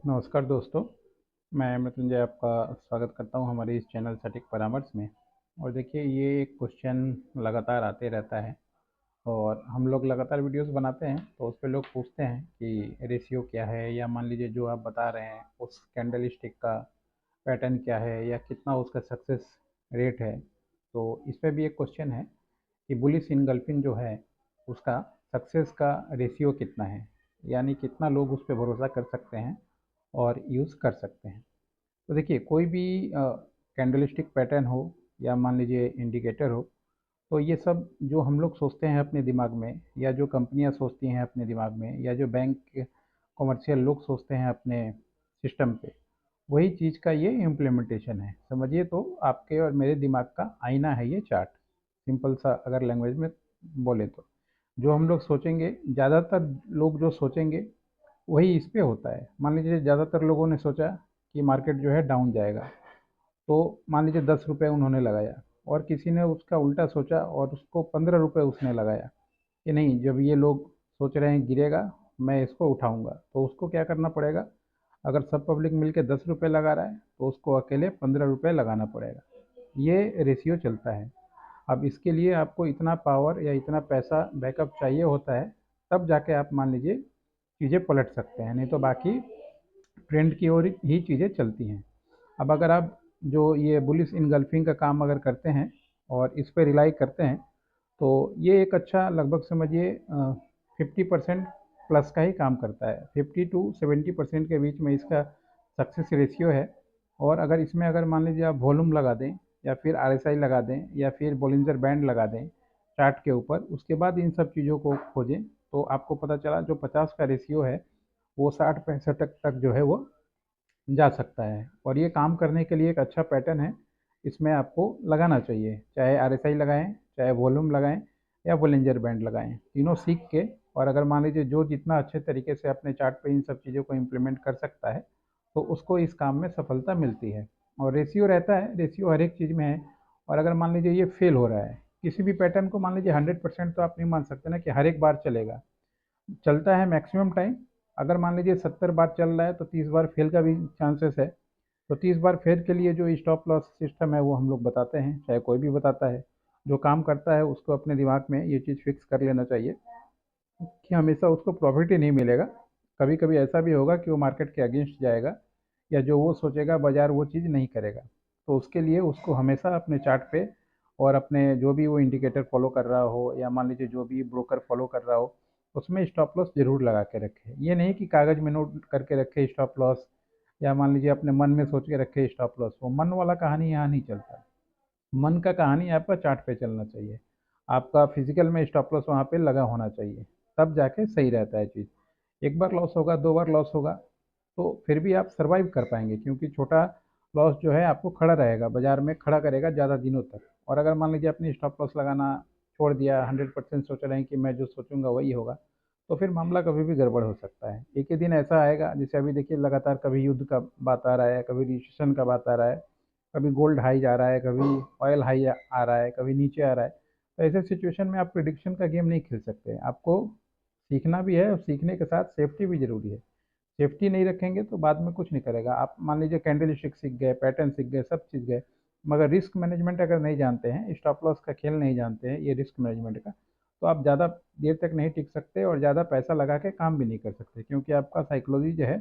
नमस्कार दोस्तों, मैं मृत्युंजय आपका स्वागत करता हूं हमारे इस चैनल सटीक परामर्श में। और देखिए, ये एक क्वेश्चन लगातार आते रहता है और हम लोग लगातार वीडियोस बनाते हैं तो उस पे लोग पूछते हैं कि रेशियो क्या है, या मान लीजिए जो आप बता रहे हैं उस कैंडल स्टिक का पैटर्न क्या है या कितना उसका सक्सेस रेट है। तो इस पे भी एक क्वेश्चन है कि बुलिश इनगल्फिंग जो है उसका सक्सेस का रेशियो कितना है, यानी कितना लोग उस पर भरोसा कर सकते हैं और यूज़ कर सकते हैं। तो देखिए, कोई भी कैंडलस्टिक पैटर्न हो या मान लीजिए इंडिकेटर हो, तो ये सब जो हम लोग सोचते हैं अपने दिमाग में, या जो कंपनियां सोचती हैं अपने दिमाग में, या जो बैंक कमर्शियल लोग सोचते हैं अपने सिस्टम पे, वही चीज़ का ये इम्प्लीमेंटेशन है। समझिए, तो आपके और मेरे दिमाग का आईना है ये चार्ट। सिंपल सा अगर लैंग्वेज में बोले तो जो हम लोग सोचेंगे, ज़्यादातर लोग जो सोचेंगे वही इस पे होता है। मान लीजिए ज़्यादातर लोगों ने सोचा कि मार्केट जो है डाउन जाएगा, तो मान लीजिए 10 रुपये उन्होंने लगाया, और किसी ने उसका उल्टा सोचा और उसको 15 रुपये उसने लगाया कि नहीं, जब ये लोग सोच रहे हैं गिरेगा, मैं इसको उठाऊंगा। तो उसको क्या करना पड़ेगा? अगर सब पब्लिक मिलकर 10 रुपये लगा रहा है तो उसको अकेले 15 रुपये लगाना पड़ेगा। ये रेशियो चलता है। अब इसके लिए आपको इतना पावर या इतना पैसा बैकअप चाहिए होता है, तब जाके आप मान लीजिए चीज़ें पलट सकते हैं, नहीं तो बाकी ट्रेंड की ओर ही चीज़ें चलती हैं। अब अगर आप जो ये बुलिश इनगल्फिंग का काम अगर करते हैं और इस पर रिलाई करते हैं, तो ये एक अच्छा लगभग समझिए 50% प्लस का ही काम करता है। 50 to 70% के बीच में इसका सक्सेस रेशियो है। और अगर इसमें अगर मान लीजिए आप वॉल्यूम लगा दें, या फिर RSI लगा दें, या फिर बोलिंजर बैंड लगा दें चार्ट के ऊपर, उसके बाद इन सब चीज़ों को खोजें, तो आपको पता चला जो 50 का रेशियो है वो 60 65 तक जो है वो जा सकता है। और ये काम करने के लिए एक अच्छा पैटर्न है, इसमें आपको लगाना चाहिए। चाहे RSI लगाएं, चाहे वॉल्यूम लगाएं, या बोलिंजर बैंड लगाएं, तीनों सीख के। और अगर मान लीजिए जो जितना अच्छे तरीके से अपने चार्ट पे इन सब चीज़ों को इम्प्लीमेंट कर सकता है, तो उसको इस काम में सफलता मिलती है। और रेशियो रहता है, रेशियो हर एक चीज़ में है। और अगर मान लीजिए ये फेल हो रहा है किसी भी पैटर्न को, मान लीजिए 100% तो आप नहीं मान सकते ना कि हर एक बार चलेगा। चलता है मैक्सिमम टाइम। अगर मान लीजिए 70 बार चल रहा है तो 30 बार फेल का भी चांसेस है। तो 30 बार फेल के लिए जो स्टॉप लॉस सिस्टम है वो हम लोग बताते हैं, चाहे कोई भी बताता है। जो काम करता है उसको अपने दिमाग में ये चीज़ फिक्स कर लेना चाहिए कि हमेशा उसको प्रॉफिट ही नहीं मिलेगा। कभी कभी ऐसा भी होगा कि वो मार्केट के अगेंस्ट जाएगा, या जो वो सोचेगा बाजार वो चीज़ नहीं करेगा। तो उसके लिए उसको हमेशा अपने चार्ट पे और अपने जो भी वो इंडिकेटर फॉलो कर रहा हो, या मान लीजिए जो भी ब्रोकर फॉलो कर रहा हो, उसमें स्टॉप लॉस जरूर लगा के रखे। ये नहीं कि कागज़ में नोट करके रखे स्टॉप लॉस, या मान लीजिए अपने मन में सोच के रखे स्टॉप लॉस। वो मन वाला कहानी यहाँ नहीं चलता। मन का कहानी आपका चार्ट पे चलना चाहिए। आपका फिजिकल में स्टॉप लॉस वहाँ पे लगा होना चाहिए, तब जाके सही रहता है चीज़। एक बार लॉस होगा, 2 बार लॉस होगा, तो फिर भी आप सर्वाइव कर पाएंगे, क्योंकि छोटा लॉस जो है आपको खड़ा रहेगा, बाजार में खड़ा करेगा ज़्यादा दिनों तक। और अगर मान लीजिए अपनी स्टॉप लॉस लगाना छोड़ दिया, 100% सोच रहे हैं कि मैं जो सोचूंगा वही होगा, तो फिर मामला कभी भी गड़बड़ हो सकता है। एक ही दिन ऐसा आएगा, जैसे अभी देखिए लगातार कभी युद्ध का बात आ रहा है, कभी रिसेशन का बात आ रहा है, कभी गोल्ड हाई जा रहा है, कभी ऑयल हाई आ रहा है, कभी नीचे आ रहा है। तो ऐसे सिचुएशन में आप प्रिडिक्शन का गेम नहीं खेल सकते। आपको सीखना भी है, और सीखने के साथ सेफ्टी भी जरूरी है। सेफ्टी नहीं रखेंगे तो बाद में कुछ नहीं करेगा। आप मान लीजिए कैंडल स्टिक सीख गए, पैटर्न सीख गए, सब चीज़ गए, मगर रिस्क मैनेजमेंट अगर नहीं जानते हैं, स्टॉप लॉस का खेल नहीं जानते हैं, ये रिस्क मैनेजमेंट का, तो आप ज़्यादा देर तक नहीं टिक सकते और ज़्यादा पैसा लगा के काम भी नहीं कर सकते, क्योंकि आपका साइकोलॉजी जो है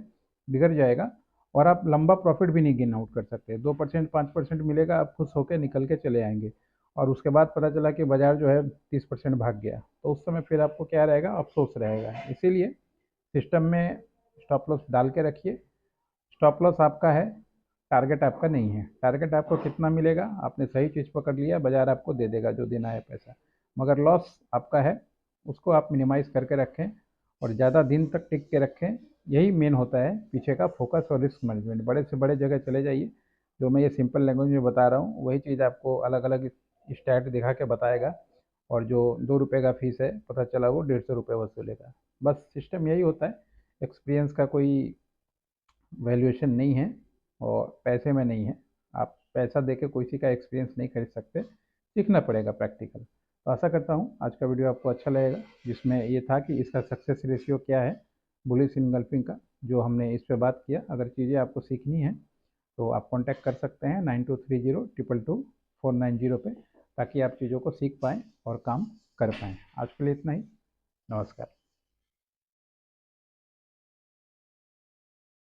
बिगड़ जाएगा। और आप लंबा प्रॉफिट भी नहीं गेन आउट कर सकते। 2% 5% मिलेगा, आप खुश होकर निकल के चले आएंगे, और उसके बाद पता चला कि बाजार जो है 30% भाग गया, तो उस समय फिर आपको क्या रहेगा? अफसोस रहेगा। इसीलिए सिस्टम में स्टॉप लॉस डाल के रखिए। स्टॉप लॉस आपका है, टारगेट आपका नहीं है। टारगेट आपको कितना मिलेगा, आपने सही चीज़ पकड़ लिया, बाजार आपको दे देगा जो देना है पैसा। मगर लॉस आपका है, उसको आप मिनिमाइज करके रखें और ज़्यादा दिन तक टिक के रखें। यही मेन होता है पीछे का फोकस और रिस्क मैनेजमेंट। बड़े से बड़े जगह चले जाइए, जो मैं ये सिंपल लैंग्वेज में बता रहा हूँ वही चीज़ आपको अलग अलग स्टैट दिखा के बताएगा। और जो 2 रुपये का फीस है, पता चला वो 150 रुपये वसूलेगा। बस सिस्टम यही होता है। एक्सपीरियंस का कोई वैल्यूएशन नहीं है, और पैसे में नहीं है। आप पैसा देके किसी का एक्सपीरियंस नहीं खरीद सकते, सीखना पड़ेगा प्रैक्टिकल। तो आशा करता हूँ आज का वीडियो आपको अच्छा लगेगा, जिसमें ये था कि इसका सक्सेस रेशियो क्या है, बुलिश इनगल्फिंग का, जो हमने इस पे बात किया। अगर चीज़ें आपको सीखनी है तो आप कांटेक्ट कर सकते हैं 9230222490 पे, ताकि आप चीज़ों को सीख पाएँ और काम कर पाएँ। आज के लिए इतना ही। नमस्कार।